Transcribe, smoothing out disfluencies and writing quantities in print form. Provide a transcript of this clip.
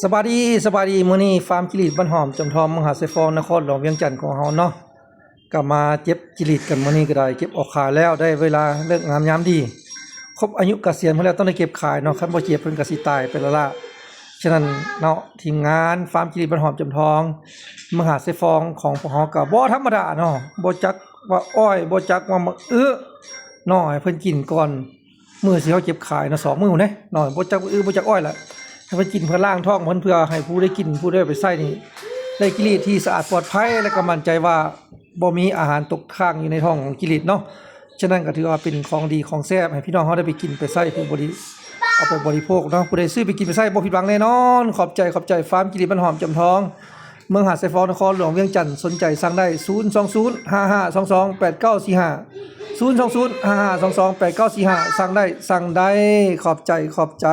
สบายดีมื้อนี้ฟาร์มจิลีดบ้านหอมจอมทองมหาไซฟองนครหลวงเวียงจันทน์ของเฮาเนาะก็มาเก็บจิลีดกันมื้อนี้ก็ได้เก็บออกขายแล้วได้เวลาเลิกงามยามดีครบอายุเกษียณเพิ่นแล้วต้องได้เก็บขายเนาะคันบ่เก็บเพิ่นก็สิตายไปแล้วล่ะฉะนั้นเนาะทีมงานฟาร์มจิลีดบ้านหอมจอมทองมหาไซฟองของพวกเฮาก็บ่ธรรมดาเนาะบ่จักว่าอ้อยบ่จักว่ามะน้อยเพิ่นกินก่อนมื้อสิเฮาเก็บขายเนาะ2มื้อเด้น้อยบ่จักบ่จักอ้อยล่ะ ให้เพิ่นกินเพื่อล้างท้องเพิ่นเพื่อให้ผู้ได้กินผู้ได้ไปใช้นี่ได้กิเลสที่สะอาดปลอดภัยและก็มั่นใจว่าบ่มีอาหารตกค้างอยู่ในท้องของกิเลสเนาะฉะนั้นก็ถือว่าเป็นของดีของแซ่บให้พี่น้องเฮาได้ไปกินไปใช้ผู้เอาไปบริโภคเนาะผู้ใดซื้อไปกินไปใช้บ่ผิดหวังแน่นอนขอบใจฟาร์มกิเลสบ้านหอมจำทองเมืองหาดไซฟอนครหลวงเวียงจันทน์สนใจสั่งได้02055228945 02055228945สั่งได้ขอบใจ